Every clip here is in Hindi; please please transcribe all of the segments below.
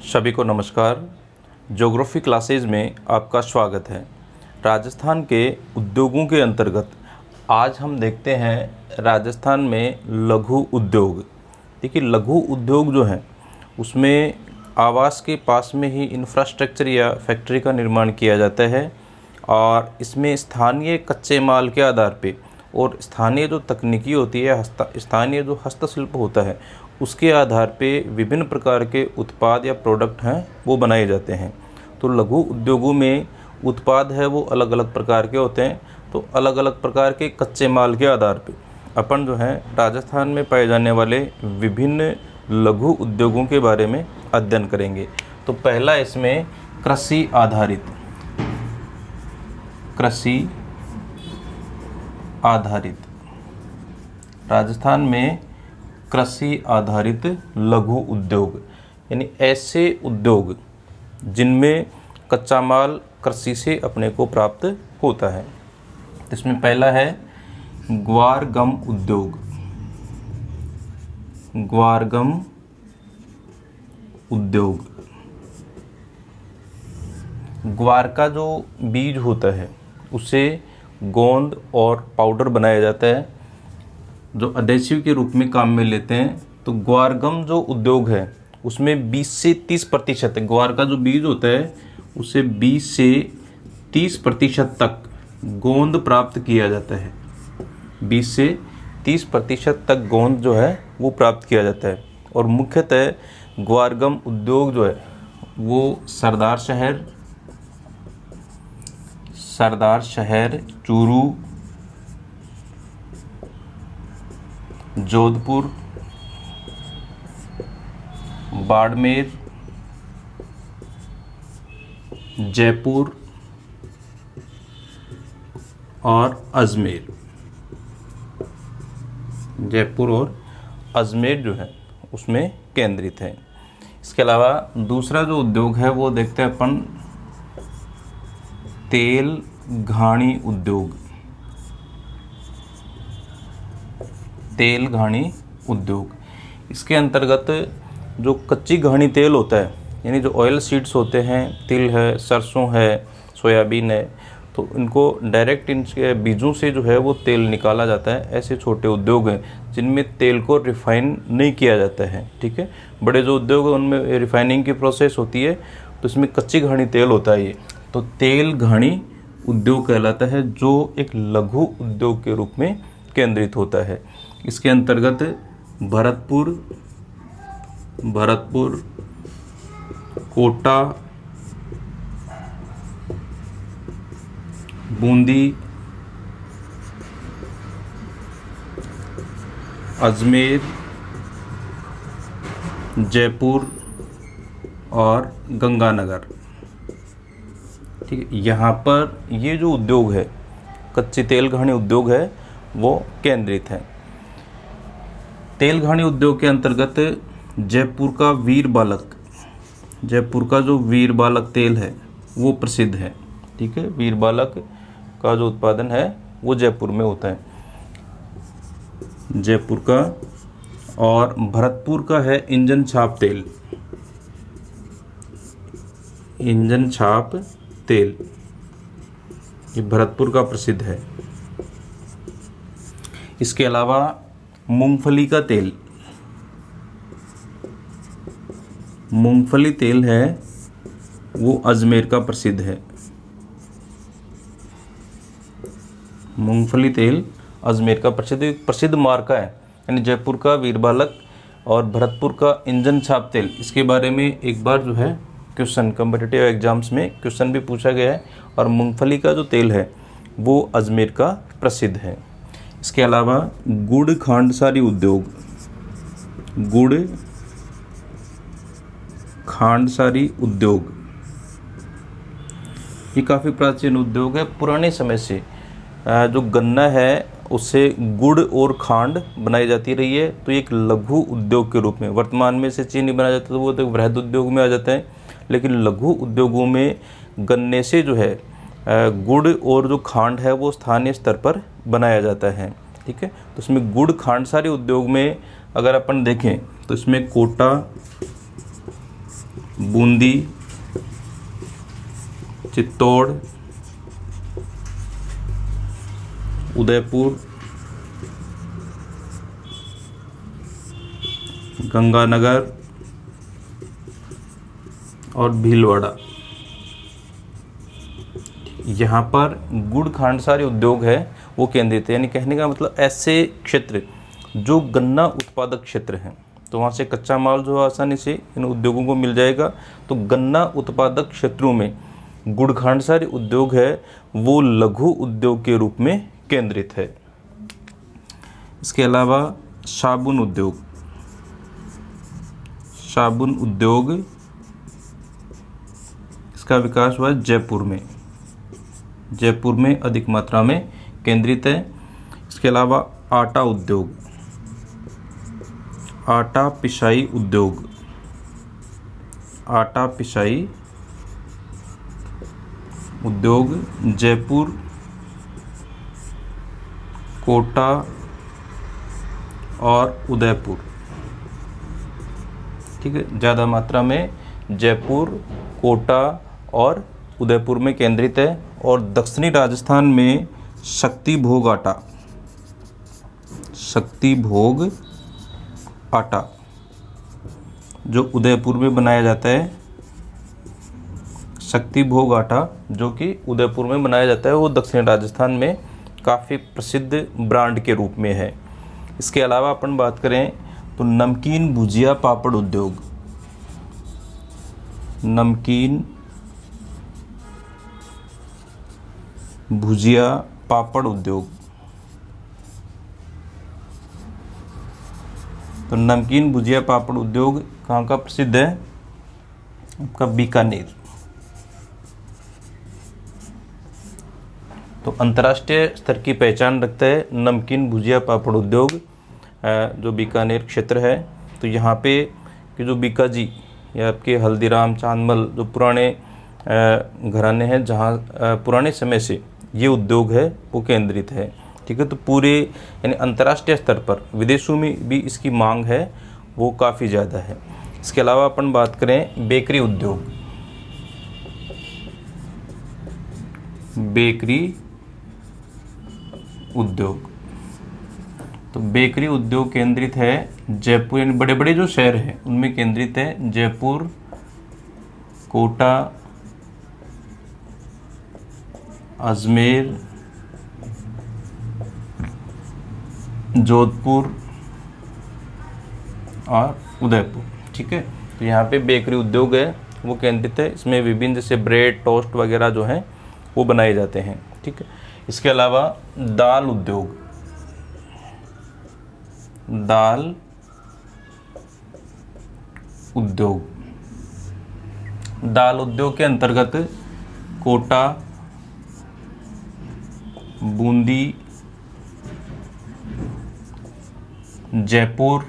सभी को नमस्कार। ज्योग्राफी क्लासेज में आपका स्वागत है। राजस्थान के उद्योगों के अंतर्गत आज हम देखते हैं राजस्थान में लघु उद्योग। देखिए, लघु उद्योग जो है उसमें आवास के पास में ही इंफ्रास्ट्रक्चर या फैक्ट्री का निर्माण किया जाता है और इसमें स्थानीय कच्चे माल के आधार पे और स्थानीय जो तकनीकी होती है, स्थानीय जो हस्तशिल्प होता है, उसके आधार पे विभिन्न प्रकार के उत्पाद या प्रोडक्ट हैं वो बनाए जाते हैं। तो लघु उद्योगों में उत्पाद है वो अलग अलग प्रकार के होते हैं। तो अलग अलग प्रकार के कच्चे माल के आधार पे अपन जो है राजस्थान में पाए जाने वाले विभिन्न लघु उद्योगों के बारे में अध्ययन करेंगे। तो पहला इसमें कृषि आधारित राजस्थान में कृषि आधारित लघु उद्योग, यानी ऐसे उद्योग जिनमें कच्चा माल कृषि से अपने को प्राप्त होता है। इसमें पहला है ग्वारगम उद्योग। ग्वारगम उद्योग, ग्वार का जो बीज होता है उससे गोंद और पाउडर बनाया जाता है जो अडेसिव के रूप में काम में लेते हैं। तो ग्वारगम जो उद्योग है उसमें 20 से 30% ग्वार का जो बीज होता है उससे 20 से 30% तक गोंद प्राप्त किया जाता है। 20 से 30% तक गोंद जो है वो प्राप्त किया जाता है। और मुख्यतः ग्वारगम उद्योग जो है वो सरदार शहर, चूरू, जोधपुर, बाड़मेर, जयपुर और अजमेर जो है उसमें केंद्रित है। इसके अलावा दूसरा जो उद्योग है वो देखते हैं अपन तेल घानी उद्योग। इसके अंतर्गत जो कच्ची घानी तेल होता है, यानी जो ऑयल सीड्स होते हैं, तिल है, सरसों है, सोयाबीन है, तो इनको डायरेक्ट इनके बीजों से जो है वो तेल निकाला जाता है। ऐसे छोटे उद्योग हैं जिनमें तेल को रिफाइन नहीं किया जाता है। ठीक है, बड़े जो उद्योग हैं उनमें रिफाइनिंग की प्रोसेस होती है, तो इसमें कच्ची घानी तेल होता है। ये तो तेल घानी उद्योग कहलाता है जो एक लघु उद्योग के रूप में केंद्रित होता है। इसके अंतर्गत भरतपुर, कोटा, बूंदी, अजमेर, जयपुर और गंगानगर, ठीक है, यहाँ पर ये जो उद्योग है कच्ची तेल घानी उद्योग है वो केंद्रित है। तेल घानी उद्योग के अंतर्गत जयपुर का जो वीर बालक तेल है वो प्रसिद्ध है। ठीक है, वीर बालक का जो उत्पादन है वो जयपुर में होता है, जयपुर का। और भरतपुर का है इंजन छाप तेल, ये भरतपुर का प्रसिद्ध है। इसके अलावा मूंगफली तेल है वो अजमेर का प्रसिद्ध है। मूंगफली तेल अजमेर का प्रसिद्ध मार्का है, यानी जयपुर का वीर बालक और भरतपुर का इंजन छाप तेल। इसके बारे में एक बार जो है क्वेश्चन कॉम्पिटिटिव एग्जाम्स में क्वेश्चन भी पूछा गया है। और मूंगफली का जो तेल है वो अजमेर का प्रसिद्ध है। इसके अलावा गुड़ खांडसारी उद्योग, ये काफ़ी प्राचीन उद्योग है। पुराने समय से जो गन्ना है उससे गुड़ और खांड बनाई जाती रही है। तो एक लघु उद्योग के रूप में, वर्तमान में से चीनी बनाया जाता है तो वो तो वृहद उद्योग में आ जाता है, लेकिन लघु उद्योगों में गन्ने से जो है गुड़ और जो खांड है वो स्थानीय स्तर पर बनाया जाता है। ठीक है, तो इसमें गुड़ खांडसारी उद्योग में अगर अपन देखें तो इसमें कोटा, बूंदी, चित्तौड़, उदयपुर, गंगानगर और भीलवाड़ा। यहाँ पर गुड़ खांडसारी उद्योग है वो केंद्रित है, यानी कहने का मतलब ऐसे क्षेत्र जो गन्ना उत्पादक क्षेत्र हैं, तो वहाँ से कच्चा माल जो आसानी से इन उद्योगों को मिल जाएगा। तो गन्ना उत्पादक क्षेत्रों में गुड़ खांडसारी उद्योग है वो लघु उद्योग के रूप में केंद्रित है। इसके अलावा साबुन उद्योग, साबुन उद्योग इसका विकास हुआ जयपुर में, जयपुर में अधिक मात्रा में केंद्रित है। इसके अलावा आटा उद्योग, आटा पिसाई उद्योग, आटा पिसाई उद्योग जयपुर, कोटा और उदयपुर, ठीक है, ज़्यादा मात्रा में जयपुर, कोटा और उदयपुर में केंद्रित है। और दक्षिणी राजस्थान में शक्ति भोग आटा, शक्ति भोग आटा जो उदयपुर में बनाया जाता है, शक्ति भोग आटा जो कि उदयपुर में बनाया जाता है, वो दक्षिणी राजस्थान में काफ़ी प्रसिद्ध ब्रांड के रूप में है। इसके अलावा अपन बात करें तो नमकीन भुजिया पापड़ उद्योग, नमकीन भुजिया पापड़ उद्योग, तो नमकीन भुजिया पापड़ उद्योग कहाँ का प्रसिद्ध है? आपका बीकानेर। तो अंतर्राष्ट्रीय स्तर की पहचान रखता है नमकीन भुजिया पापड़ उद्योग जो बीकानेर क्षेत्र है। तो यहाँ पे कि जो बीकाजी या आपके हल्दीराम, चांदमल जो पुराने घराने हैं जहाँ पुराने समय से ये उद्योग है वो केंद्रित है, ठीक है। तो पूरे यानी अंतर्राष्ट्रीय स्तर पर विदेशों में भी इसकी मांग है वो काफ़ी ज़्यादा है। इसके अलावा अपन बात करें बेकरी उद्योग, बेकरी उद्योग, तो बेकरी उद्योग केंद्रित है जयपुर, यानी बड़े बड़े जो शहर हैं उनमें केंद्रित है जयपुर, कोटा, अजमेर, जोधपुर और उदयपुर, ठीक है। तो यहाँ पे बेकरी उद्योग है वो केंद्रित है, इसमें विभिन्न जैसे ब्रेड, टोस्ट वगैरह जो हैं वो बनाए जाते हैं, ठीक है। इसके अलावा दाल उद्योग, दाल उद्योग, दाल उद्योग के अंतर्गत कोटा, बूंदी, जयपुर,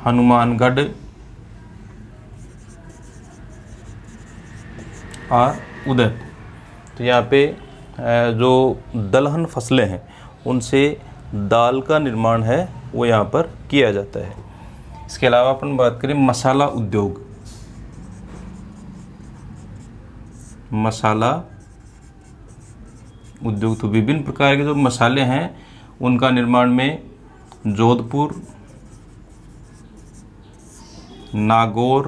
हनुमानगढ़ और उदयपुर। तो यहाँ पे जो दलहन फसलें हैं उनसे दाल का निर्माण है वो यहाँ पर किया जाता है। इसके अलावा अपन बात करें मसाला उद्योग, मसाला उद्योग, तो विभिन्न प्रकार के जो मसाले हैं उनका निर्माण में जोधपुर, नागौर,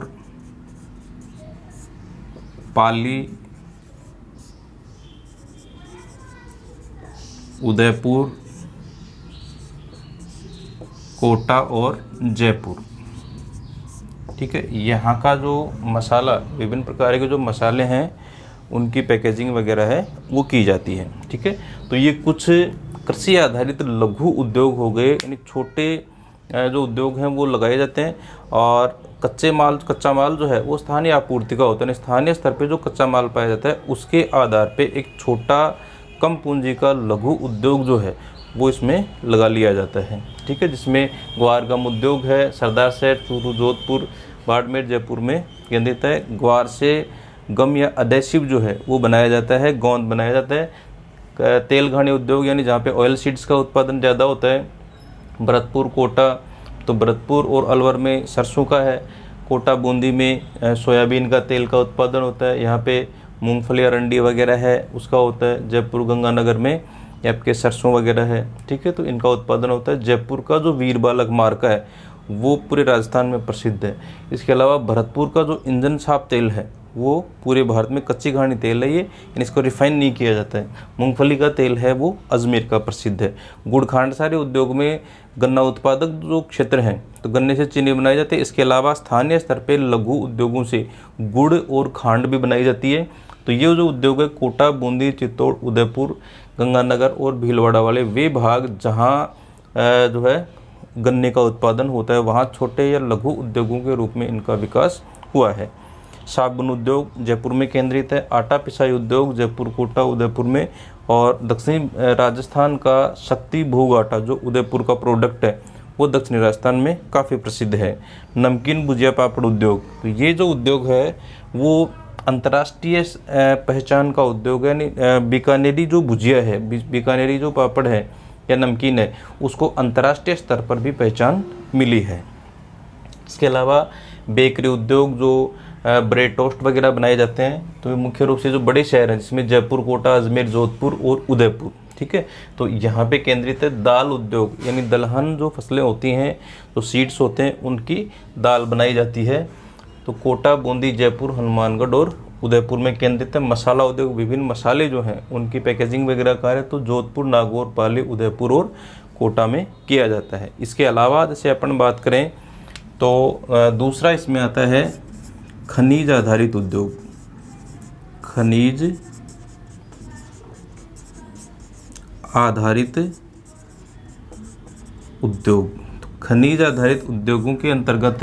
पाली, उदयपुर, कोटा और जयपुर, ठीक है। यहाँ का जो मसाला, विभिन्न प्रकार के जो मसाले हैं उनकी पैकेजिंग वगैरह है वो की जाती है, ठीक है। तो ये कुछ कृषि आधारित लघु उद्योग हो गए, यानी छोटे जो उद्योग हैं वो लगाए जाते हैं। और कच्चा माल जो है वो स्थानीय आपूर्ति का होता है, स्थानीय स्तर पे जो कच्चा माल पाया जाता है उसके आधार पे एक छोटा कम पूंजी का लघु उद्योग जो है वो इसमें लगा लिया जाता है, ठीक है। जिसमें ग्वार गम उद्योग है, सरदार सेठ, चूरू, जोधपुर, बाड़मेर, जयपुर में केंद्रित है। ग्वार से गम या अडेसिव जो है वो बनाया जाता है, गोंद बनाया जाता है। तेल घानी उद्योग यानी जहाँ पे ऑयल सीड्स का उत्पादन ज़्यादा होता है भरतपुर कोटा, तो भरतपुर और अलवर में सरसों का है। कोटा बूंदी में सोयाबीन का तेल का उत्पादन होता है। यहाँ पे मूंगफली अरंडी वगैरह है उसका होता है। जयपुर गंगानगर में आपके सरसों वगैरह है, ठीक है, तो इनका उत्पादन होता है। जयपुर का जो वीर बालक मार्का है वो पूरे राजस्थान में प्रसिद्ध है। इसके अलावा भरतपुर का जो इंजन साफ तेल है वो पूरे भारत में कच्ची घानी तेल है ये, यानी इसको रिफाइन नहीं किया जाता है। मूंगफली का तेल है वो अजमेर का प्रसिद्ध है। गुड़ खांड सारे उद्योग में गन्ना उत्पादक जो क्षेत्र हैं तो गन्ने से चीनी बनाई जाती है। इसके अलावा स्थानीय स्तर पर लघु उद्योगों से गुड़ और खांड भी बनाई जाती है। तो ये जो उद्योग है कोटा, बूंदी, चित्तौड़, उदयपुर, गंगानगर और भीलवाड़ा वाले वे भाग जहाँ जो है गन्ने का उत्पादन होता है वहाँ छोटे या लघु उद्योगों के रूप में इनका विकास हुआ है। साबुन उद्योग जयपुर में केंद्रित है। आटा पिसाई उद्योग जयपुर, कोटा, उदयपुर में। और दक्षिणी राजस्थान का शक्ति भोग आटा जो उदयपुर का प्रोडक्ट है वो दक्षिणी राजस्थान में काफ़ी प्रसिद्ध है। नमकीन भुजिया पापड़ उद्योग, तो ये जो उद्योग है वो अंतर्राष्ट्रीय पहचान का उद्योग है। यानी बीकानेरी जो भुजिया है, बीकानेरी जो पापड़ है या नमकीन है उसको अंतर्राष्ट्रीय स्तर पर भी पहचान मिली है। इसके अलावा बेकरी उद्योग जो ब्रेड टोस्ट वगैरह बनाए जाते हैं तो मुख्य रूप से जो बड़े शहर हैं जिसमें जयपुर, कोटा, अजमेर, जोधपुर और उदयपुर, ठीक है, तो यहाँ पे केंद्रित है। दाल उद्योग यानी दलहन जो फसलें होती हैं जो सीड्स होते हैं उनकी दाल बनाई जाती है। तो कोटा, बूंदी, जयपुर, हनुमानगढ़ और उदयपुर में केंद्रित है। मसाला उद्योग विभिन्न मसाले जो हैं उनकी पैकेजिंग वगैरह कार्य तो जोधपुर, नागौर, पाली, उदयपुर और कोटा में किया जाता है। इसके अलावा जैसे अपन बात करें तो दूसरा इसमें आता है खनिज आधारित उद्योग। खनिज आधारित उद्योग, तो खनिज आधारित उद्योगों के अंतर्गत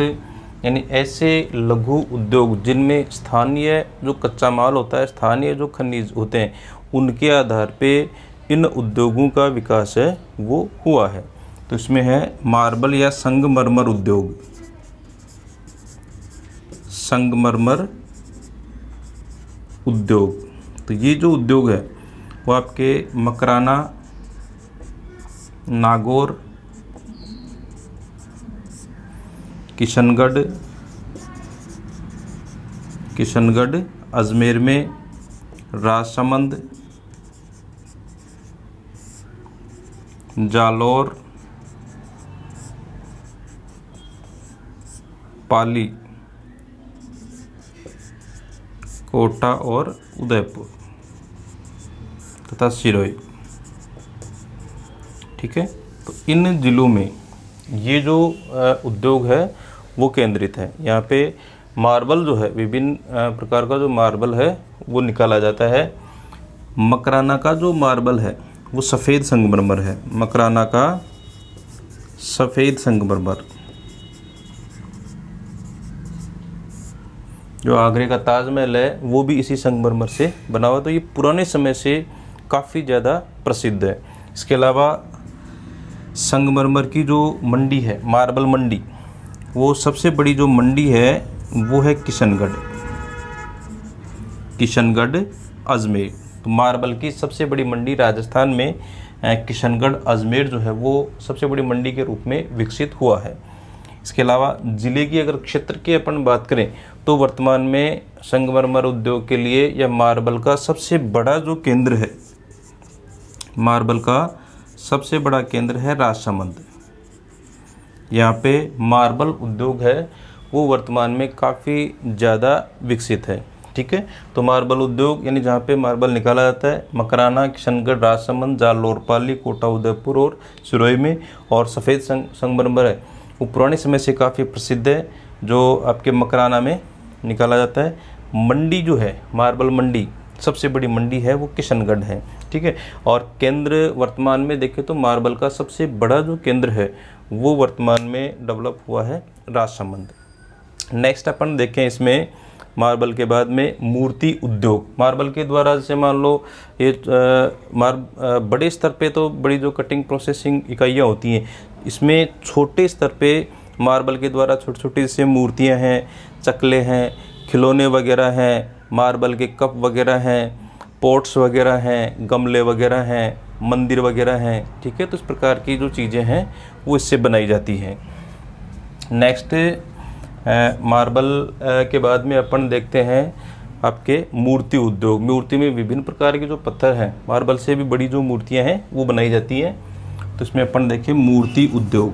यानी ऐसे लघु उद्योग जिनमें स्थानीय जो कच्चा माल होता है, स्थानीय जो खनिज होते हैं उनके आधार पे इन उद्योगों का विकास है वो हुआ है। तो इसमें है मार्बल या संगमरमर उद्योग। संगमरमर उद्योग, तो ये जो उद्योग है वो आपके मकराना, नागौर, किशनगढ़, अजमेर में, राजसमंद, जालौर, पाली, कोटा और उदयपुर तथा सिरोही, ठीक है। तो इन जिलों में ये जो उद्योग है वो केंद्रित है। यहाँ पे मार्बल जो है विभिन्न प्रकार का जो मार्बल है वो निकाला जाता है। मकराना का जो मार्बल है वो सफ़ेद संगमरमर है। मकराना का सफ़ेद संगमरमर, जो आगरे का ताजमहल है वो भी इसी संगमरमर से बना हुआ, तो ये पुराने समय से काफ़ी ज़्यादा प्रसिद्ध है। इसके अलावा संगमरमर की जो मंडी है, मार्बल मंडी, वो सबसे बड़ी जो मंडी है वो है किशनगढ़ अजमेर। तो मार्बल की सबसे बड़ी मंडी राजस्थान में किशनगढ़ अजमेर जो है वो सबसे बड़ी मंडी के रूप में विकसित हुआ है। इसके अलावा ज़िले की अगर क्षेत्र की अपन बात करें तो वर्तमान में संगमरमर उद्योग के लिए या मार्बल का सबसे बड़ा जो केंद्र है, मार्बल का सबसे बड़ा केंद्र है राजसमंद। यहाँ पे मार्बल उद्योग है वो वर्तमान में काफ़ी ज़्यादा विकसित है, ठीक है। तो मार्बल उद्योग यानी जहाँ पे मार्बल निकाला जाता है मकराना, किशनगढ़, राजसमंद, जालौर, पाली, कोटा, उदयपुर और सिरोही में। और सफ़ेद संगमरमर है वो पुराने समय से काफ़ी प्रसिद्ध है, जो आपके मकराना में निकाला जाता है। मंडी जो है मार्बल मंडी सबसे बड़ी मंडी है वो किशनगढ़ है, ठीक है। और केंद्र वर्तमान में देखें तो मार्बल का सबसे बड़ा जो केंद्र है वो वर्तमान में डेवलप हुआ है राजसमंद। नेक्स्ट अपन देखें इसमें मार्बल के बाद में मूर्ति उद्योग। मार्बल के द्वारा जैसे मान लो ये बड़े स्तर पे तो बड़ी जो कटिंग प्रोसेसिंग इकाइयाँ होती हैं, इसमें छोटे स्तर पे मार्बल के द्वारा छोटी छोटी जैसे मूर्तियाँ हैं, चकले हैं, खिलौने वगैरह हैं, मार्बल के कप वगैरह हैं, पॉट्स वगैरह हैं, गमले वगैरह हैं, मंदिर वगैरह हैं, ठीक है। तो इस प्रकार की जो चीज़ें हैं वो इससे बनाई जाती हैं। नेक्स्ट मार्बल के बाद में अपन देखते हैं आपके मूर्ति उद्योग। मूर्ति में विभिन्न प्रकार के जो पत्थर हैं, मार्बल से भी बड़ी जो मूर्तियां हैं वो बनाई जाती हैं। तो इसमें अपन देखें मूर्ति उद्योग।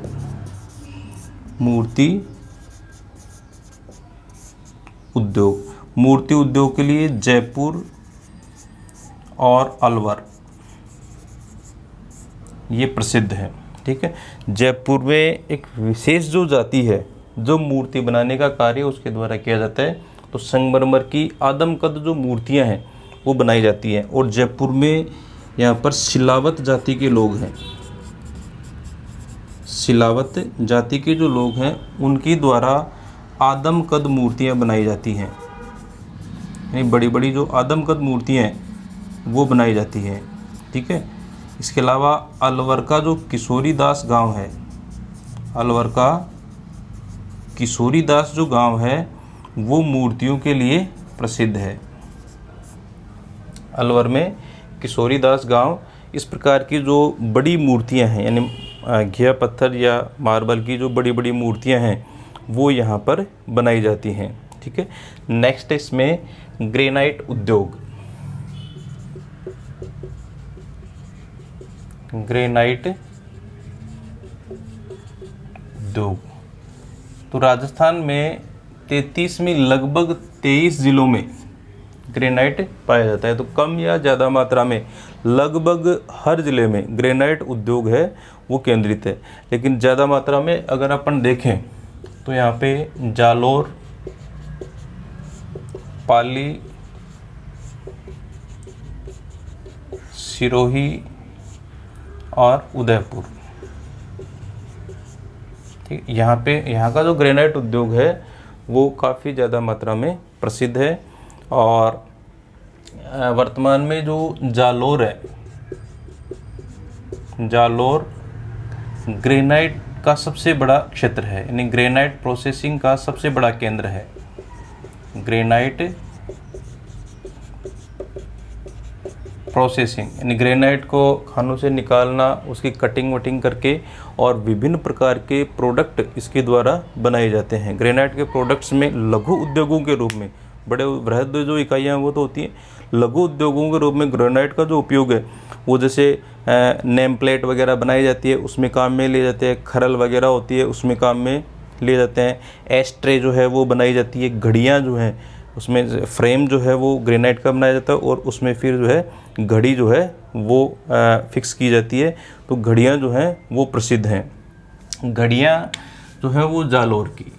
मूर्ति उद्योग के लिए जयपुर और अलवर ये प्रसिद्ध है, ठीक है। जयपुर में एक विशेष जो जाति है जो मूर्ति बनाने का कार्य उसके द्वारा किया जाता है। तो संगमरमर की आदमकद जो मूर्तियां हैं वो बनाई जाती हैं। और जयपुर में यहाँ पर सिलावत जाति के लोग हैं, सिलावत जाति के जो लोग हैं उनके द्वारा आदमकद मूर्तियाँ बनाई जाती हैं। यानी बड़ी बड़ी जो आदमकद मूर्तियाँ हैं वो बनाई जाती हैं, ठीक है। इसके अलावा अलवर का जो किशोरीदास गांव है, अलवर का किशोरीदास जो गांव है वो मूर्तियों के लिए प्रसिद्ध है। अलवर में किशोरीदास गांव, इस प्रकार की जो बड़ी मूर्तियां हैं यानी घिया पत्थर या मार्बल की जो बड़ी बड़ी मूर्तियां हैं वो यहाँ पर बनाई जाती हैं, ठीक है। नेक्स्ट इसमें ग्रेनाइट उद्योग। ग्रेनाइट उद्योग तो राजस्थान में 33 में लगभग 23 जिलों में ग्रेनाइट पाया जाता है। तो कम या ज़्यादा मात्रा में लगभग हर ज़िले में ग्रेनाइट उद्योग है वो केंद्रित है। लेकिन ज़्यादा मात्रा में अगर अपन देखें तो यहाँ पे जालोर, पाली, सिरोही और उदयपुर, ठीक। यहाँ का जो ग्रेनाइट उद्योग है वो काफ़ी ज़्यादा मात्रा में प्रसिद्ध है। और वर्तमान में जो जालोर है, जालोर ग्रेनाइट का सबसे बड़ा क्षेत्र है, यानी ग्रेनाइट प्रोसेसिंग का सबसे बड़ा केंद्र है। ग्रेनाइट प्रोसेसिंग यानी ग्रेनाइट को खानों से निकालना, उसकी कटिंग वटिंग करके और विभिन्न प्रकार के प्रोडक्ट इसके द्वारा बनाए जाते हैं। ग्रेनाइट के प्रोडक्ट्स में लघु उद्योगों के रूप में, बड़े बृहद जो इकाइयाँ वो तो होती हैं, लघु उद्योगों के रूप में ग्रेनाइट का जो उपयोग है वो जैसे नेम प्लेट वगैरह बनाई जाती है उसमें काम में ले जाते हैं, खरल वगैरह होती है उसमें काम में ले जाते हैं, एस्ट्रे जो है वो बनाई जाती है, घड़ियाँ जो हैं उसमें फ्रेम जो है वो ग्रेनाइट का बनाया जाता है और उसमें फिर जो है घड़ी जो है वो फिक्स की जाती है। तो घड़ियाँ जो हैं वो प्रसिद्ध हैं। घड़ियाँ जो है वो जालोर की,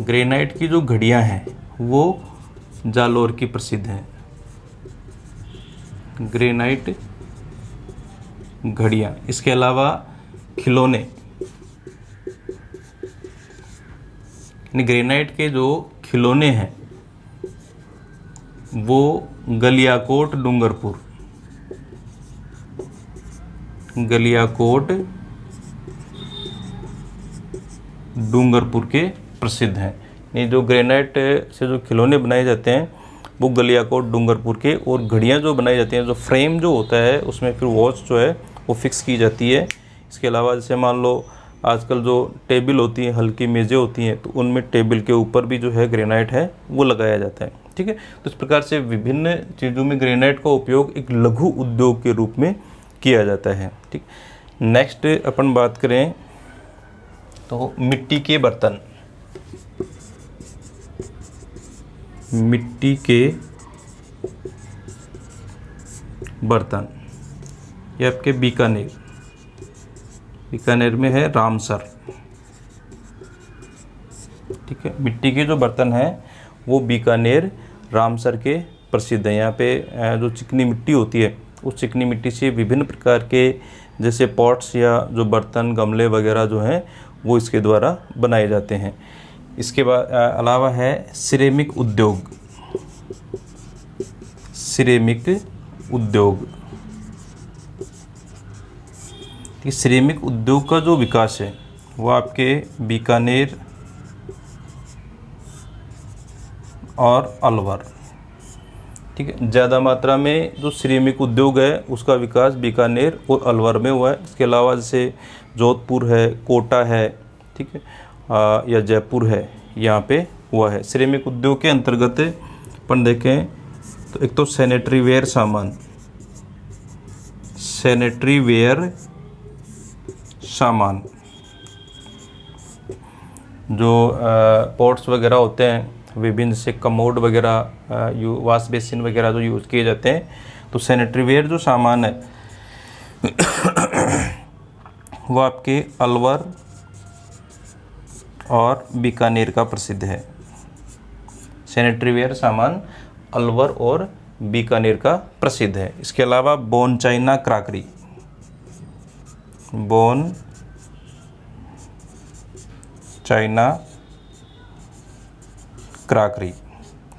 ग्रेनाइट की जो घड़ियाँ हैं वो जालोर की प्रसिद्ध हैं। ग्रेनाइट घड़ियाँ, इसके अलावा खिलौने, ग्रेनाइट के जो खिलौने हैं वो गलियाकोट डूंगरपुर, गलियाकोट डूंगरपुर के प्रसिद्ध हैं। ये जो ग्रेनाइट से जो खिलौने बनाए जाते हैं वो गलियाकोट डूंगरपुर के, और घड़ियाँ जो बनाई जाती हैं, जो फ्रेम जो होता है उसमें फिर वॉच जो है वो फिक्स की जाती है। इसके अलावा जैसे मान लो आजकल जो टेबल होती हैं, हल्की मेज़ें होती हैं, तो उनमें टेबल के ऊपर भी जो है ग्रेनाइट है वो लगाया जाता है, ठीक है। तो इस प्रकार से विभिन्न चीज़ों में ग्रेनाइट का उपयोग एक लघु उद्योग के रूप में किया जाता है, ठीक। नेक्स्ट अपन बात करें तो मिट्टी के बर्तन। मिट्टी के बर्तन, ये आपके बीकानेर में है रामसर, ठीक है। मिट्टी के जो बर्तन हैं वो बीकानेर रामसर के प्रसिद्ध हैं। यहाँ पे जो चिकनी मिट्टी होती है उस चिकनी मिट्टी से विभिन्न प्रकार के जैसे पॉट्स या जो बर्तन गमले वगैरह जो हैं वो इसके द्वारा बनाए जाते हैं। इसके बाद अलावा है सिरेमिक उद्योग। सिरेमिक उद्योग, सिरेमिक उद्योग का जो विकास है वो आपके बीकानेर और अलवर, ठीक है। ज़्यादा मात्रा में जो सिरेमिक उद्योग है उसका विकास बीकानेर और अलवर में हुआ है। इसके अलावा जैसे जोधपुर है, कोटा है, ठीक है, या जयपुर है, यहाँ पे हुआ है। सिरेमिक उद्योग के अंतर्गत अपन देखें तो एक तो सैनिटरी वेयर सामान, सैनिटरी वेयर सामान जो पॉट्स वगैरह होते हैं विभिन्न से कमोड वगैरह, वाश बेसिन वगैरह जो यूज़ किए जाते हैं, तो सैनिटरी वेयर जो सामान है वो आपके अलवर और बीकानेर का प्रसिद्ध है। सैनिटरी वेयर सामान अलवर और बीकानेर का प्रसिद्ध है। इसके अलावा bone China crockery, bone China crockery,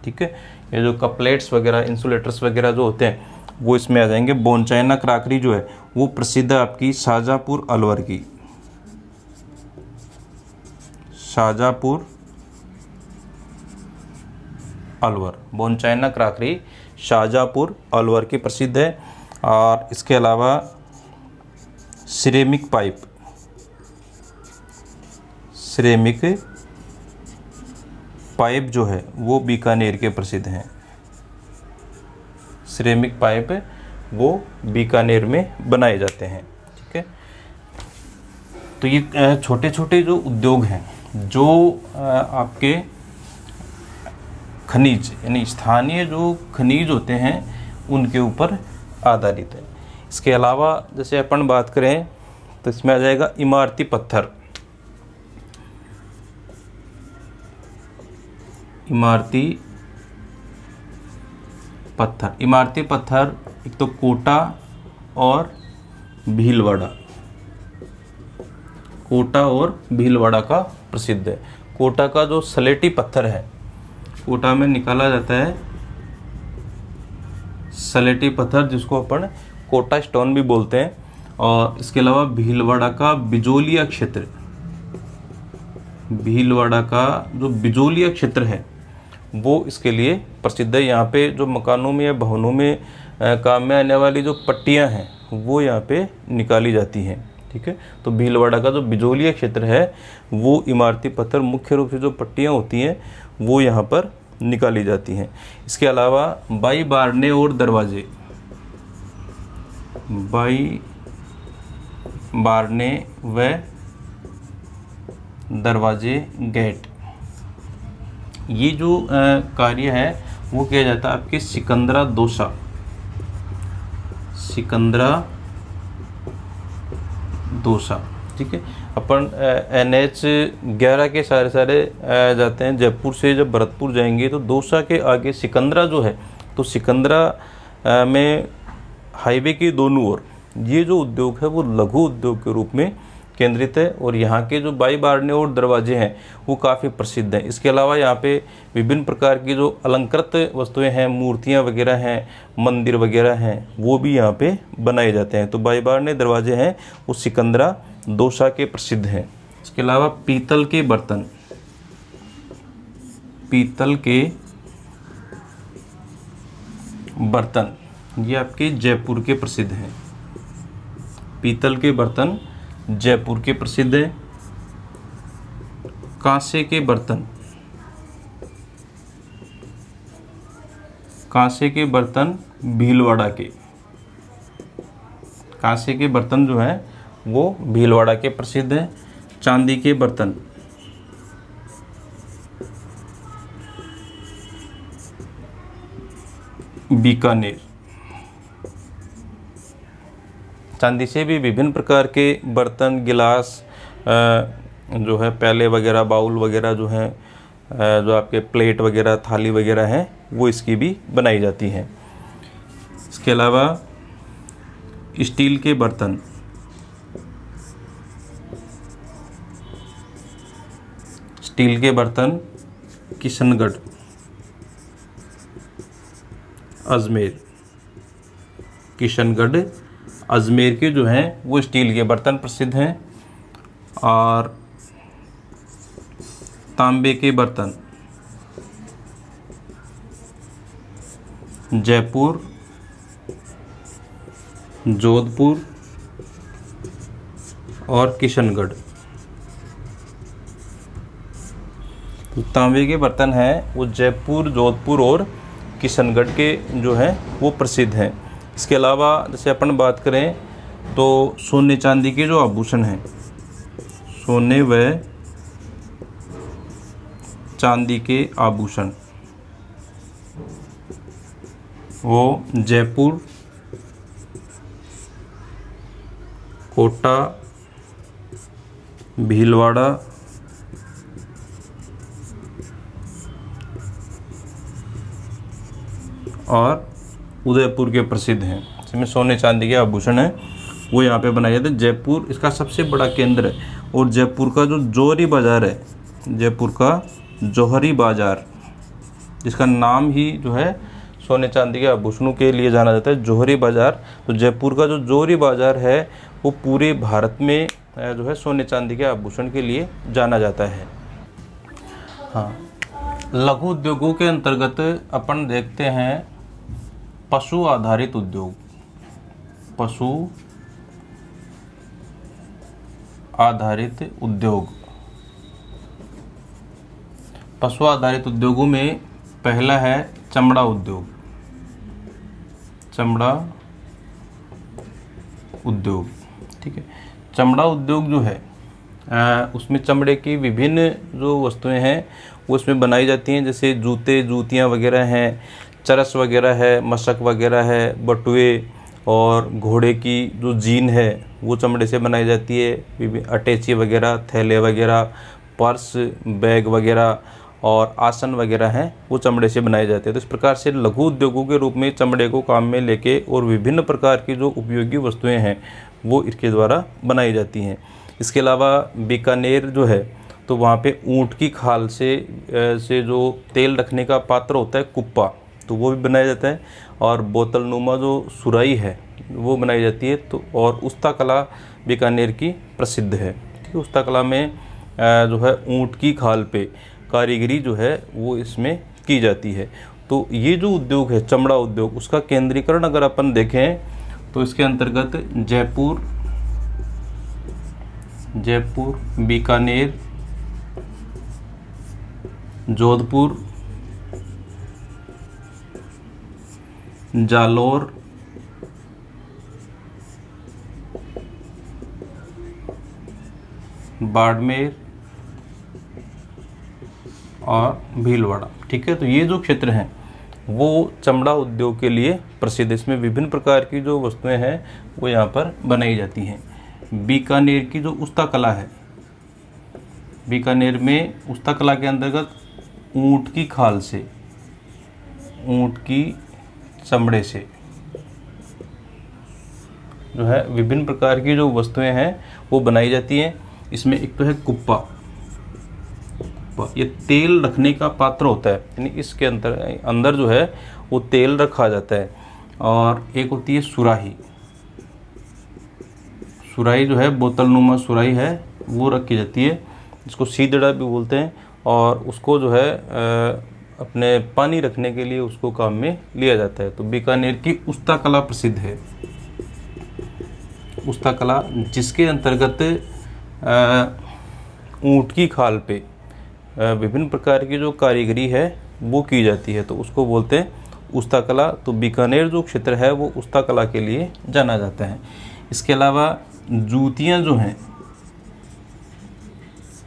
ठीक है। ये जो कपलेट्स वगैरह, इंसुलेटर्स वगैरह जो होते हैं वो इसमें आ जाएंगे। बोन चाइना क्राकरी जो है वो प्रसिद्ध है आपकी शाहजहाँपुर अलवर की, Shahjahanpur Alwar. Bone China crockery Shahjahanpur Alwar की प्रसिद्ध है। और इसके अलावा सिरेमिक पाइप, सिरेमिक पाइप जो है वो बीकानेर के प्रसिद्ध हैं। सिरेमिक पाइप वो बीकानेर में बनाए जाते हैं, ठीक है। तो ये छोटे छोटे जो उद्योग हैं जो आपके खनिज यानी स्थानीय जो खनिज होते हैं उनके ऊपर आधारित है। इसके अलावा जैसे अपन बात करें तो इसमें आ जाएगा इमारती पत्थर, इमारती पत्थर। इमारती पत्थर एक तो कोटा और भीलवाड़ा, कोटा और भीलवाड़ा का प्रसिद्ध है। कोटा का जो सलेटी पत्थर है, कोटा में निकाला जाता है सलेटी पत्थर जिसको अपन कोटा स्टोन भी बोलते हैं। और इसके अलावा भीलवाड़ा का बिजोलिया क्षेत्र, भीलवाड़ा का जो बिजोलिया क्षेत्र है वो इसके लिए प्रसिद्ध है। यहाँ पे जो मकानों में या भवनों में काम में आने वाली जो पट्टियाँ हैं वो यहाँ पे निकाली जाती हैं, ठीक है। तो भीलवाड़ा का जो बिजोलिया क्षेत्र है वो इमारती पत्थर, मुख्य रूप से जो पट्टियाँ होती हैं वो यहाँ पर निकाली जाती हैं। इसके अलावा बाई बारने और दरवाजे, बाई बारने व दरवाजे, गेट, ये जो कार्य है वो किया जाता है आपके सिकंदरा दोसा, सिकंदरा दोसा, ठीक है। अपन NH 11 के सारे जाते हैं। जयपुर से जब भरतपुर जाएंगे तो दोसा के आगे सिकंदरा जो है, तो सिकंदरा में हाईवे के दोनों ओर ये जो उद्योग है वो लघु उद्योग के रूप में केंद्रित है। और यहाँ के जो बाई बारने और दरवाजे हैं वो काफ़ी प्रसिद्ध हैं। इसके अलावा यहाँ पे विभिन्न प्रकार की जो अलंकृत वस्तुएं हैं, मूर्तियाँ वगैरह हैं, मंदिर वगैरह हैं, वो भी यहाँ पे बनाए जाते हैं। तो बाई बारने दरवाजे हैं वो सिकंदरा दोसा के प्रसिद्ध हैं। इसके अलावा पीतल के बर्तन, पीतल के बर्तन ये आपके जयपुर के प्रसिद्ध हैं। पीतल के बर्तन जयपुर के प्रसिद्ध है। कांसे के बर्तन, कांसे के बर्तन भीलवाड़ा के, कांसे के बर्तन जो हैं वो भीलवाड़ा के प्रसिद्ध हैं। चांदी के बर्तन, बीकानेर। चांदी से भी विभिन्न प्रकार के बर्तन, गिलास जो है, प्याले वगैरह, बाउल वगैरह जो हैं, जो आपके प्लेट वगैरह, थाली वगैरह हैं, वो इसकी भी बनाई जाती हैं। इसके अलावा स्टील के बर्तन, स्टील के बर्तन किशनगढ़, अजमेर, किशनगढ़ अजमेर के जो हैं वो स्टील के बर्तन प्रसिद्ध हैं। और तांबे के बर्तन, जयपुर, जोधपुर और किशनगढ़। तो तांबे के बर्तन हैं वो जयपुर, जोधपुर और किशनगढ़ के जो हैं वो प्रसिद्ध हैं। इसके अलावा जैसे अपन बात करें तो सोने चांदी के जो आभूषण हैं, सोने व चांदी के आभूषण, वो जयपुर, कोटा, भीलवाड़ा और उदयपुर के प्रसिद्ध हैं। इसमें सोने चांदी के आभूषण हैं वो यहाँ पे बनाए जाते हैं। जयपुर इसका सबसे बड़ा केंद्र है और जयपुर का जो जौहरी बाज़ार है, जयपुर का जौहरी बाज़ार, जिसका नाम ही जो है सोने चांदी के आभूषणों के लिए जाना जाता है, जौहरी बाज़ार। तो जयपुर का जो जौहरी बाज़ार है वो पूरे भारत में जो है सोने चांदी के आभूषण के लिए जाना जाता है। हाँ, लघु उद्योगों के अंतर्गत अपन देखते हैं पशु आधारित उद्योग, पशु आधारित उद्योग। पशु आधारित उद्योगों में पहला है चमड़ा उद्योग, चमड़ा उद्योग। ठीक है, चमड़ा उद्योग जो है उसमें चमड़े की विभिन्न जो वस्तुएं हैं वो उसमें बनाई जाती हैं, जैसे जूते, जूतियां वगैरह हैं, चरस वगैरह है, मशक वगैरह है, बटुए और घोड़े की जो जीन है वो चमड़े से बनाई जाती है। अटैची वगैरह, थैले वगैरह, पर्स, बैग वगैरह और आसन वगैरह हैं वो चमड़े से बनाए जाते हैं। तो इस प्रकार से लघु उद्योगों के रूप में चमड़े को काम में लेके और विभिन्न प्रकार की जो उपयोगी वस्तुएं हैं वो इसके द्वारा बनाई जाती हैं। इसके अलावा बीकानेर जो है तो वहाँ पे ऊँट की खाल से जो तेल रखने का पात्र होता है, कुप्पा, तो वो भी बनाया जाता है। और बोतल नुमा जो सुराही है वो बनाई जाती है। तो और उस्ता कला बीकानेर की प्रसिद्ध है। ठीक है, उस्ता कला में जो है ऊँट की खाल पे कारीगरी जो है वो इसमें की जाती है। तो ये जो उद्योग है चमड़ा उद्योग, उसका केंद्रीकरण अगर अपन देखें तो इसके अंतर्गत जयपुर, बीकानेर, जोधपुर, जालौर, बाड़मेर और भीलवाड़ा। ठीक है, तो ये जो क्षेत्र हैं वो चमड़ा उद्योग के लिए प्रसिद्ध है। इसमें विभिन्न प्रकार की जो वस्तुएं हैं वो यहाँ पर बनाई जाती हैं। बीकानेर की जो उस्ता कला है, बीकानेर में उस्ता कला के अंतर्गत ऊँट की खाल से, ऊँट की चमड़े से जो है विभिन्न प्रकार की जो वस्तुएं हैं वो बनाई जाती हैं। इसमें एक तो है कुप्पा, ये तेल रखने का पात्र होता है, यानी इसके अंदर जो है वो तेल रखा जाता है। और एक होती है सुराही, सुराही जो है बोतल नुमा सुराही है वो रखी जाती है, जिसको सीदड़ा भी बोलते हैं। और उसको जो है अपने पानी रखने के लिए उसको काम में लिया जाता है। तो बीकानेर की उस्ता कला प्रसिद्ध है, उस्ता कला, जिसके अंतर्गत ऊँट की खाल पे विभिन्न प्रकार की जो कारीगरी है वो की जाती है, तो उसको बोलते हैं उस्ता कला। तो बीकानेर जो क्षेत्र है वो उस्ता कला के लिए जाना जाता है। इसके अलावा जूतियाँ जो हैं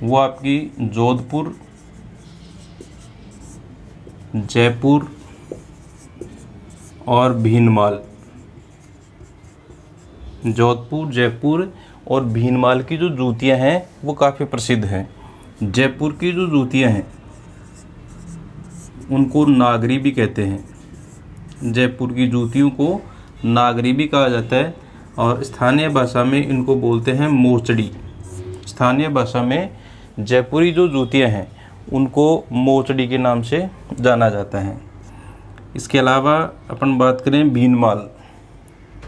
वो आपकी जोधपुर, जयपुर और भीनमाल, जोधपुर, जयपुर और भीनमाल की जो जूतियाँ हैं वो काफ़ी प्रसिद्ध हैं। जयपुर की जो जूतियाँ हैं उनको नागरी भी कहते हैं, जयपुर की जूतियों को नागरी भी कहा जाता है। और स्थानीय भाषा में इनको बोलते हैं मोचड़ी। स्थानीय भाषा में जयपुरी जो जूतियाँ हैं उनको मोचड़ी के नाम से जाना जाता है। इसके अलावा अपन बात करें भीनमाल,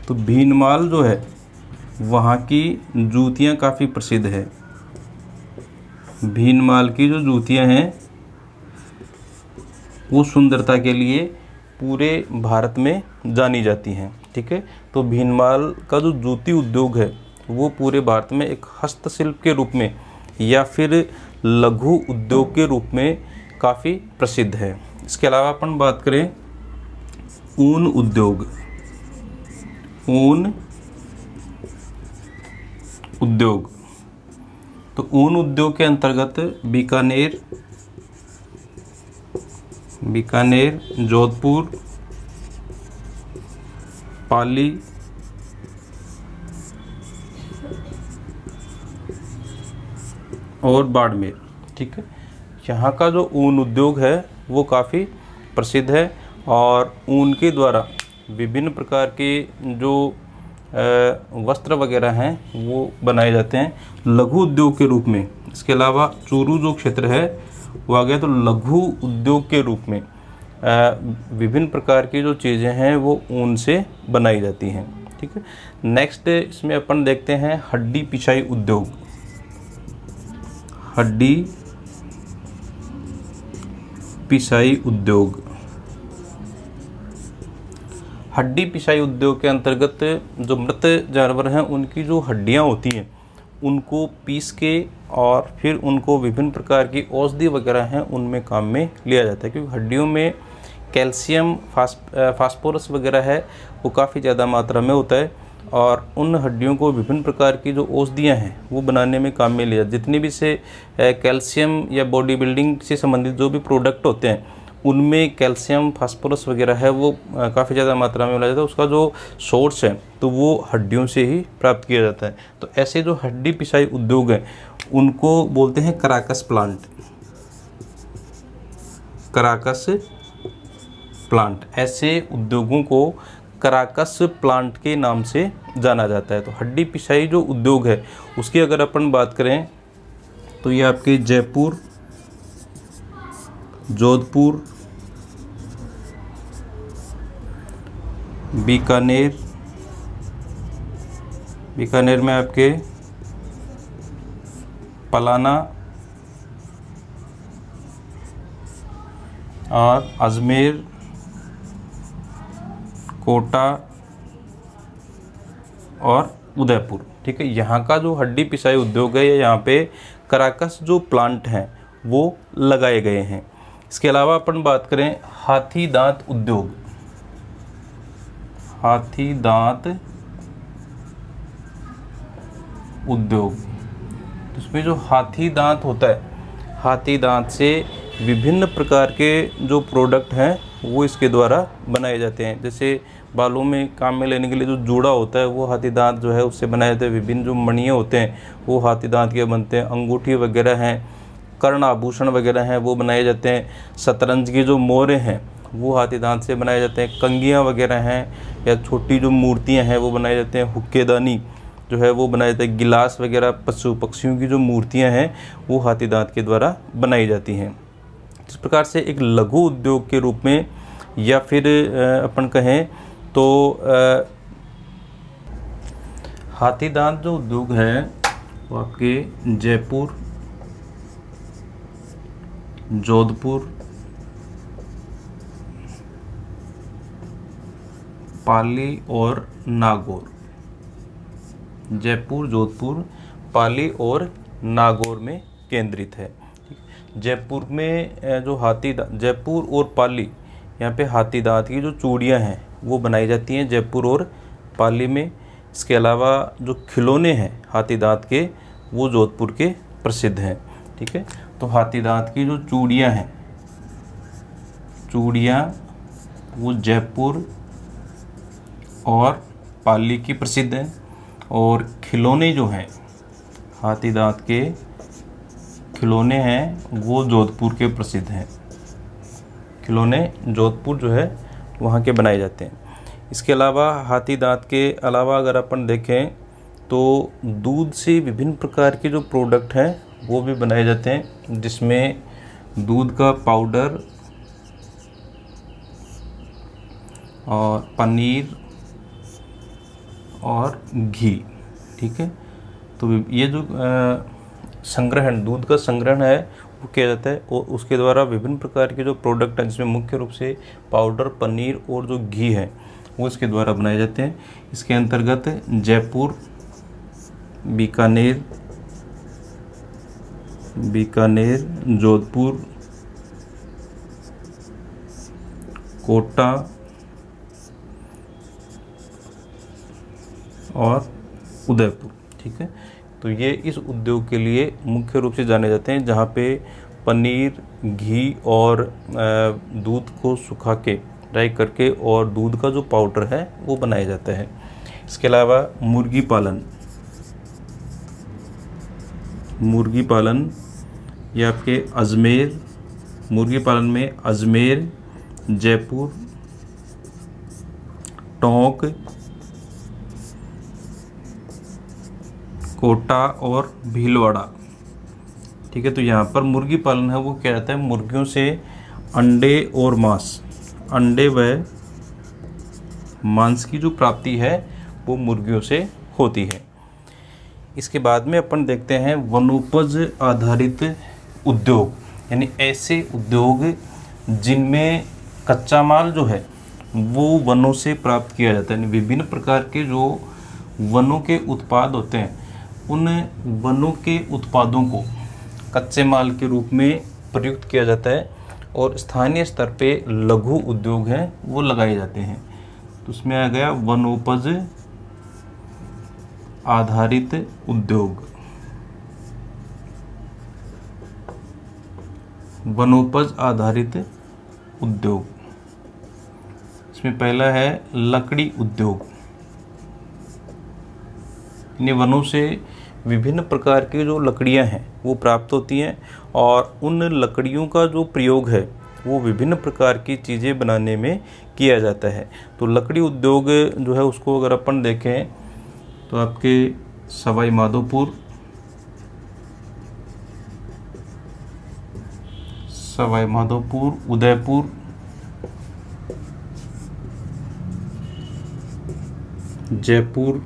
तो भीनमाल जो है वहाँ की जूतियाँ काफ़ी प्रसिद्ध है। भीनमाल की जो जूतियाँ हैं वो सुंदरता के लिए पूरे भारत में जानी जाती हैं। ठीक है, तो भीनमाल का जो जूती उद्योग है वो पूरे भारत में एक हस्तशिल्प के रूप में या फिर लघु उद्योग के रूप में काफ़ी प्रसिद्ध है। इसके अलावा अपन बात करें ऊन उद्योग। ऊन उद्योग, तो ऊन उद्योग के अंतर्गत बीकानेर, जोधपुर, पाली और बाड़मेर। ठीक है, यहाँ का जो ऊन उद्योग है वो काफ़ी प्रसिद्ध है और ऊन के द्वारा विभिन्न प्रकार के जो वस्त्र वगैरह हैं वो बनाए जाते हैं लघु उद्योग के रूप में। इसके अलावा चूरू जो क्षेत्र है वो आ गया, तो लघु उद्योग के रूप में विभिन्न प्रकार की जो चीज़ें हैं वो ऊन से बनाई जाती हैं। ठीक है, नेक्स्ट इसमें अपन देखते हैं हड्डी पिसाई उद्योग। हड्डी पिसाई उद्योग, हड्डी पिसाई उद्योग के अंतर्गत जो मृत जानवर हैं उनकी जो हड्डियां होती हैं उनको पीस के और फिर उनको विभिन्न प्रकार की औषधि वगैरह हैं उनमें काम में लिया जाता है, क्योंकि हड्डियों में कैल्शियम फास्फोरस वगैरह है वो काफ़ी ज़्यादा मात्रा में होता है और उन हड्डियों को विभिन्न प्रकार की जो औषधियाँ हैं वो बनाने में काम में लिया। जितनी भी से कैल्शियम या बॉडी बिल्डिंग से संबंधित जो भी प्रोडक्ट होते हैं उनमें कैल्शियम फास्फोरस वगैरह है वो काफ़ी ज़्यादा मात्रा में मिला जाता है। उसका जो सोर्स है तो वो हड्डियों से ही प्राप्त किया जाता है। तो ऐसे जो हड्डी पिसाई उद्योग हैं उनको बोलते हैं कराकस प्लांट। कराकस प्लांट, ऐसे उद्योगों को कराकस प्लांट के नाम से जाना जाता है। तो हड्डी पिसाई जो उद्योग है उसकी अगर अपन बात करें तो ये आपके जयपुर, जोधपुर, बीकानेर में आपके पलाना और अजमेर, कोटा और उदयपुर। ठीक है, यहाँ का जो हड्डी पिसाई उद्योग है यहाँ पे कराकस जो प्लांट हैं वो लगाए गए हैं। इसके अलावा अपन बात करें हाथी दांत उद्योग। हाथी दांत उद्योग, इसमें जो हाथी दांत होता है, हाथी दांत से विभिन्न प्रकार के जो प्रोडक्ट हैं वो इसके द्वारा बनाए जाते हैं। जैसे बालों में काम में लेने के लिए जो जूड़ा होता है वो हाथी दांत जो है उससे बनाए जाते हैं। विभिन्न जो मणियाँ होते हैं वो हाथी दांत के बनते हैं। अंगूठी वगैरह हैं, कर्ण आभूषण वगैरह हैं वो बनाए जाते हैं। शतरंज की जो मोरे हैं वो हाथी दांत से बनाए जाते हैं। कंगियाँ वगैरह हैं या छोटी जो मूर्तियाँ हैं वो बनाए जाते हैं। हुक्केदानी जो है वो बनाए जाते हैं। गिलास वगैरह पशु पक्षियों की जो मूर्तियाँ हैं वो हाथी दांत के द्वारा बनाई जाती हैं। इस प्रकार से एक लघु उद्योग के रूप में या फिर अपन कहें तो हाथी दांत जो उद्योग है वो आपके जयपुर, जोधपुर, पाली और नागौर। जयपुर, जोधपुर, पाली और नागौर में केंद्रित है। जयपुर में जो जयपुर और पाली, यहाँ पे हाथी दांत की जो चूड़ियाँ हैं वो बनाई जाती हैं जयपुर और पाली में। इसके अलावा जो खिलौने हैं हाथी दांत के वो जोधपुर के प्रसिद्ध हैं। ठीक है, तो हाथी दांत की जो चूड़ियाँ हैं, चूड़ियाँ वो जयपुर और पाली की प्रसिद्ध हैं और खिलौने जो हैं हाथी दांत के खिलौने हैं वो जोधपुर के प्रसिद्ध हैं। खिलौने जोधपुर जो है वहाँ के बनाए जाते हैं। इसके अलावा हाथी दांत के अलावा अगर अपन देखें तो दूध से विभिन्न प्रकार के जो प्रोडक्ट हैं वो भी बनाए जाते हैं, जिसमें दूध का पाउडर और पनीर और घी। ठीक है, तो ये जो संग्रहण, दूध का संग्रहण है वो किया जाता है और उसके द्वारा विभिन्न प्रकार के जो प्रोडक्ट हैं जिसमें मुख्य रूप से पाउडर, पनीर और जो घी है वो इसके द्वारा बनाए जाते हैं। इसके अंतर्गत जयपुर, बीकानेर, जोधपुर, कोटा और उदयपुर, ठीक है। तो ये इस उद्योग के लिए मुख्य रूप से जाने जाते हैं, जहाँ पे पनीर, घी और दूध को सुखा के ड्राई करके और दूध का जो पाउडर है वो बनाया जाता है। इसके अलावा मुर्गी पालन ये आपके अजमेर, मुर्गी पालन में अजमेर, जयपुर, टोंक, कोटा और भीलवाड़ा, ठीक है। तो यहाँ पर मुर्गी पालन है वो क्या रहता है, मुर्गियों से अंडे और अंडे व मांस की जो प्राप्ति है वो मुर्गियों से होती है। इसके बाद में अपन देखते हैं वनोपज आधारित उद्योग, यानी ऐसे उद्योग जिनमें कच्चा माल जो है वो वनों से प्राप्त किया जाता है। यानी विभिन्न प्रकार के जो वनों के उत्पाद होते हैं उन वनों के उत्पादों को कच्चे माल के रूप में प्रयुक्त किया जाता है और स्थानीय स्तर पे लघु उद्योग हैं वो लगाए जाते हैं। तो उसमें आ गया वनोपज आधारित उद्योग। वनोपज आधारित उद्योग, इसमें पहला है लकड़ी उद्योग। इन वनों से विभिन्न प्रकार की जो लकड़ियां हैं वो प्राप्त होती हैं और उन लकड़ियों का जो प्रयोग है वो विभिन्न प्रकार की चीज़ें बनाने में किया जाता है। तो लकड़ी उद्योग जो है उसको अगर अपन देखें तो आपके सवाई माधोपुर, उदयपुर, जयपुर,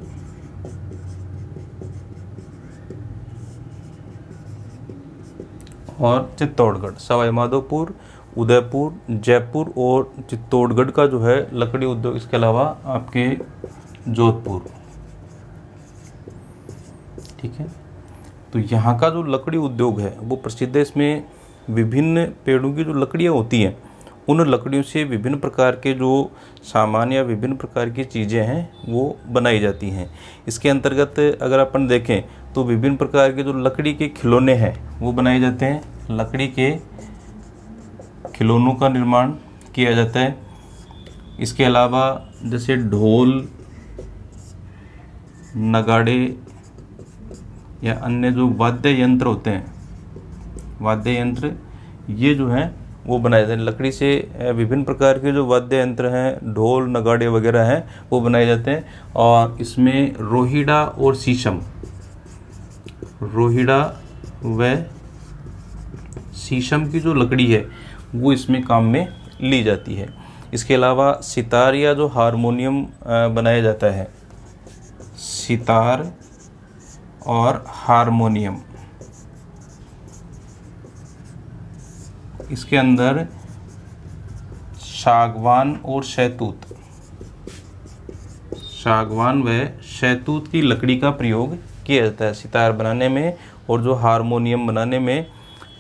और चित्तौड़गढ़, सवाई माधोपुर, उदयपुर, जयपुर और चित्तौड़गढ़ का जो है लकड़ी उद्योग। इसके अलावा आपके जोधपुर, ठीक है। तो यहाँ का जो लकड़ी उद्योग है वो प्रसिद्ध है। इसमें विभिन्न पेड़ों की जो लकड़ियाँ होती हैं उन लकड़ियों से विभिन्न प्रकार के जो सामान या विभिन्न प्रकार की चीज़ें हैं वो बनाई जाती हैं। इसके अंतर्गत अगर अपन देखें तो विभिन्न प्रकार के जो लकड़ी के खिलौने हैं वो बनाए जाते हैं। लकड़ी के खिलौनों का निर्माण किया जाता है। इसके अलावा जैसे ढोल, नगाड़े या अन्य जो वाद्य यंत्र होते हैं, वाद्य यंत्र ये जो हैं वो बनाए जाते हैं लकड़ी से। विभिन्न प्रकार के जो वाद्य यंत्र हैं, ढोल, नगाड़े वगैरह हैं वो बनाए जाते हैं। और इसमें रोहिड़ा और शीशम, रोहिड़ा व शीशम की जो लकड़ी है वो इसमें काम में ली जाती है। इसके अलावा सितार या जो हारमोनियम बनाया जाता है, सितार और हारमोनियम, इसके अंदर सागवान और शहतूत, सागवान व शहतूत की लकड़ी का प्रयोग किया जाता है सितार बनाने में। और जो हारमोनियम बनाने में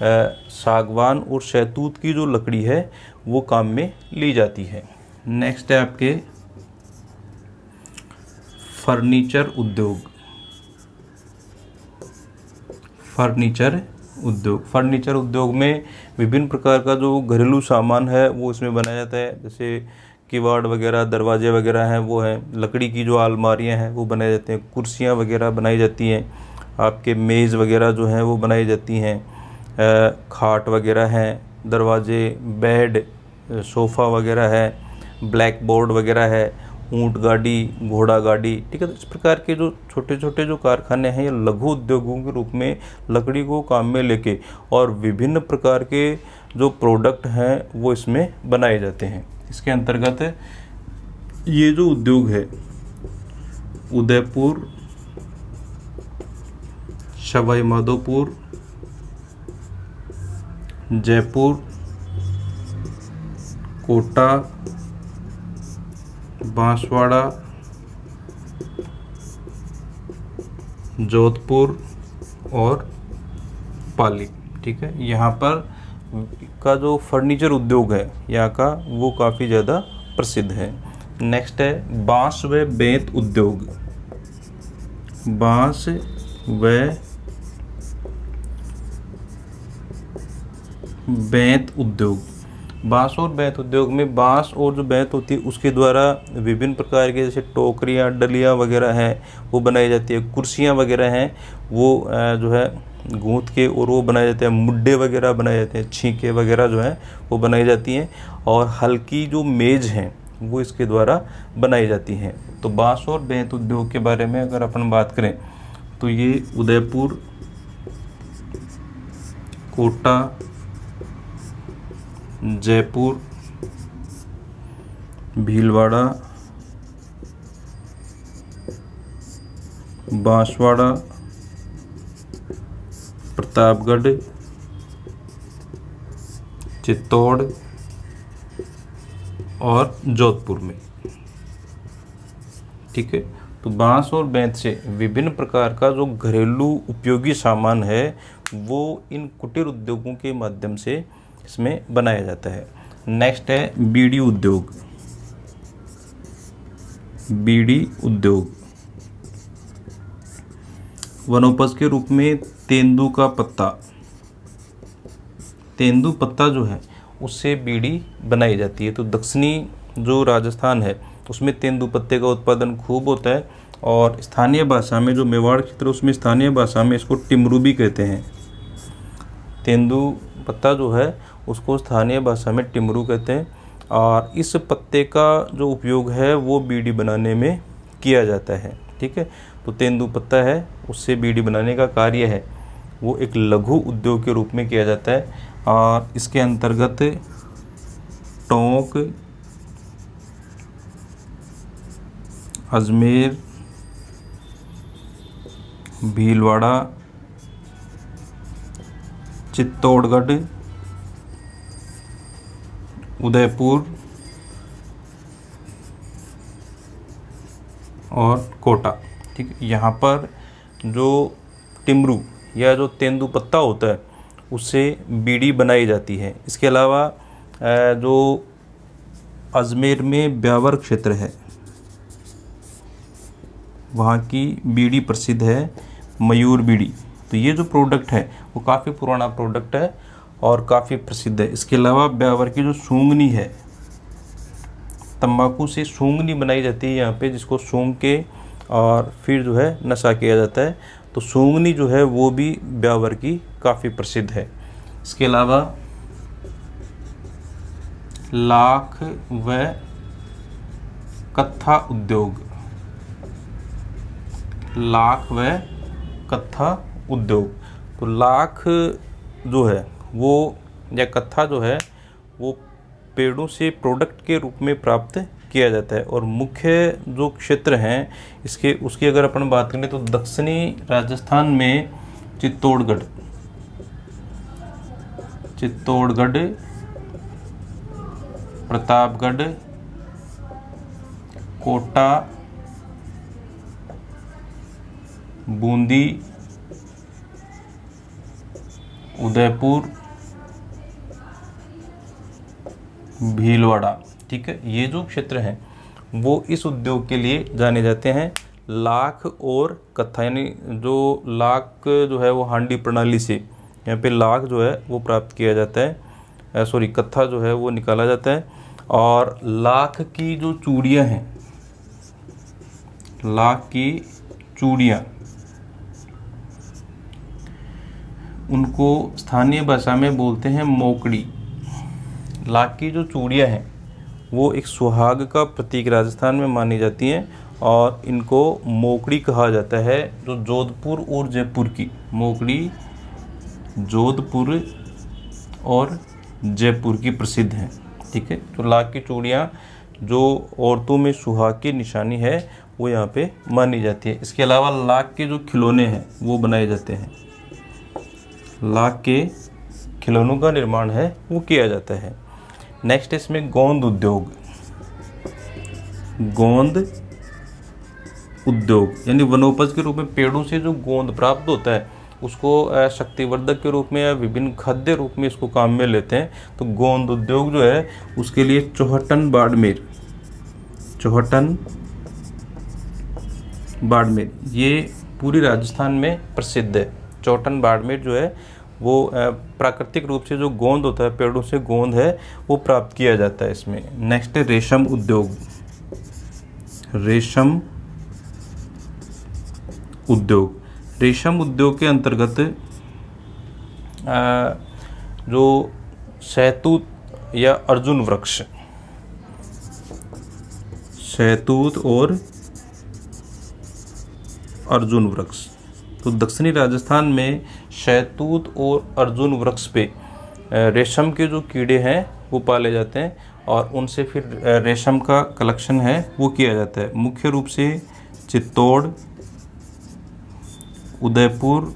सागवान और शहतूत की जो लकड़ी है वो काम में ली जाती है। नेक्स्ट है आपके फर्नीचर उद्योग। फर्नीचर उद्योग में विभिन्न प्रकार का जो घरेलू सामान है वो इसमें बनाया जाता है। जैसे किवाड़ वगैरह, दरवाजे वगैरह हैं वो हैं। लकड़ी की जो अलमारियां हैं वो बनाए जाते हैं। कुर्सियां वगैरह बनाई जाती हैं। आपके मेज़ वगैरह जो हैं वो बनाई जाती हैं। खाट वगैरह हैं, दरवाजे, बेड, सोफ़ा वगैरह है, ब्लैक बोर्ड वगैरह है, ऊंट गाड़ी, घोड़ा गाड़ी, ठीक है। तो इस प्रकार के जो छोटे छोटे जो कारखाने हैं या लघु उद्योगों के रूप में लकड़ी को काम में लेके और विभिन्न प्रकार के जो प्रोडक्ट हैं वो इसमें बनाए जाते हैं। इसके अंतर्गत ये जो उद्योग है उदयपुर, सवाई माधोपुर, जयपुर, कोटा, बांसवाड़ा, जोधपुर और पाली। ठीक है, यहाँ पर का जो फर्नीचर उद्योग है यहाँ का वो काफ़ी ज़्यादा प्रसिद्ध है। नेक्स्ट है बांस व बेंत उद्योग। बांस व बेंत उद्योग। बांस और बेंत उद्योग में बांस और जो बेंत होती है उसके द्वारा विभिन्न प्रकार के जैसे टोकरियाँ, डलियाँ वगैरह हैं वो बनाई जाती है। कुर्सियाँ वगैरह हैं वो जो है गूंथ के और वो बनाए जाते हैं। मुड्डे वगैरह बनाए जाते हैं, छींके वगैरह जो हैं वो बनाई जाती हैं। और हल्की जो मेज हैं वो इसके द्वारा बनाई जाती हैं। तो बांस और बेंत उद्योग के बारे में अगर अपन बात करें तो ये उदयपुर, कोटा, जयपुर, भीलवाड़ा, बांसवाड़ा, प्रतापगढ़, चित्तौड़ और जोधपुर में। ठीक है, तो बांस और बेंत से विभिन्न प्रकार का जो घरेलू उपयोगी सामान है वो इन कुटीर उद्योगों के माध्यम से इसमें बनाया जाता है। नेक्स्ट है बीड़ी उद्योग। बीड़ी उद्योग वनोपज के रूप में तेंदू का पत्ता, तेंदू पत्ता जो है उससे बीड़ी बनाई जाती है। तो दक्षिणी जो राजस्थान है उसमें तेंदू पत्ते का उत्पादन खूब होता है और स्थानीय भाषा में जो मेवाड़ क्षेत्र उसमें स्थानीय भाषा में इसको टिमरू भी कहते हैं। तेंदू पत्ता जो है उसको स्थानीय भाषा में टिमरू कहते हैं और इस पत्ते का जो उपयोग है वो बीड़ी बनाने में किया जाता है। ठीक है, तो तेंदू पत्ता है उससे बीड़ी बनाने का कार्य है वो एक लघु उद्योग के रूप में किया जाता है और इसके अंतर्गत टोंक, अजमेर, भीलवाड़ा, चित्तौड़गढ़, उदयपुर और कोटा। ठीक है, यहाँ पर जो टिमरू या जो तेंदू पत्ता होता है उससे बीड़ी बनाई जाती है। इसके अलावा जो अजमेर में ब्यावर क्षेत्र है वहाँ की बीड़ी प्रसिद्ध है, मयूर बीड़ी। तो ये जो प्रोडक्ट है वो काफ़ी पुराना प्रोडक्ट है और काफ़ी प्रसिद्ध है। इसके अलावा ब्यावर की जो सूंगनी है, तंबाकू से सूंगनी बनाई जाती है यहाँ पे जिसको सूंघ के और फिर जो है नशा किया जाता है। तो सूंगनी जो है वो भी ब्यावर की काफ़ी प्रसिद्ध है। इसके अलावा लाख व कत्था उद्योग। लाख व कत्था उद्योग। तो लाख जो है वो या कत्था जो है वो पेड़ों से प्रोडक्ट के रूप में प्राप्त किया जाता है और मुख्य जो क्षेत्र हैं इसके उसकी अगर अपन बात करें तो दक्षिणी राजस्थान में चित्तौड़गढ़, प्रतापगढ़, कोटा, बूंदी, उदयपुर, भीलवाड़ा। ठीक है, ये जो क्षेत्र हैं वो इस उद्योग के लिए जाने जाते हैं। लाख और कत्था यानी जो लाख जो है वो हांडी प्रणाली से यहाँ पे लाख जो है वो प्राप्त किया जाता है, सॉरी कत्था जो है वो निकाला जाता है। और लाख की जो चूड़ियाँ हैं, लाख की चूड़ियाँ उनको स्थानीय भाषा में बोलते हैं मोकड़ी। लाख की जो चूड़ियाँ हैं वो एक सुहाग का प्रतीक राजस्थान में मानी जाती हैं और इनको मोकड़ी कहा जाता है। जो जोधपुर और जयपुर की मोकड़ी जोधपुर और जयपुर की प्रसिद्ध हैं। ठीक है, तो लाख की चूड़ियाँ जो औरतों में सुहाग की निशानी है वो यहाँ पे मानी जाती है। इसके अलावा लाख के जो खिलौने हैं वो बनाए जाते हैं। लाख के खिलौनों का निर्माण है वो किया जाता है। नेक्स्ट इसमें गोंद उद्योग, गोंद उद्योग यानी वनोपज के रूप में पेड़ों से जो गोंद प्राप्त होता है उसको शक्तिवर्धक के रूप में या विभिन्न खाद्य रूप में इसको काम में लेते हैं। तो गोंद उद्योग जो है उसके लिए चौहटन बाड़मेर ये पूरी राजस्थान में प्रसिद्ध है। चौहटन बाड़मेर जो है वो प्राकृतिक रूप से जो गोंद होता है, पेड़ों से गोंद है वो प्राप्त किया जाता है इसमें। नेक्स्ट है रेशम उद्योग, रेशम उद्योग के अंतर्गत जो शहतूत या अर्जुन वृक्ष, शहतूत और अर्जुन वृक्ष, तो दक्षिणी राजस्थान में शहतूत और अर्जुन वृक्ष पे रेशम के जो कीड़े हैं वो पाले जाते हैं और उनसे फिर रेशम का कलेक्शन है वो किया जाता है। मुख्य रूप से चित्तौड़, उदयपुर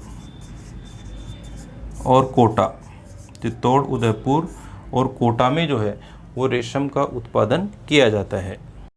और कोटा, चित्तौड़, उदयपुर और कोटा में जो है वो रेशम का उत्पादन किया जाता है।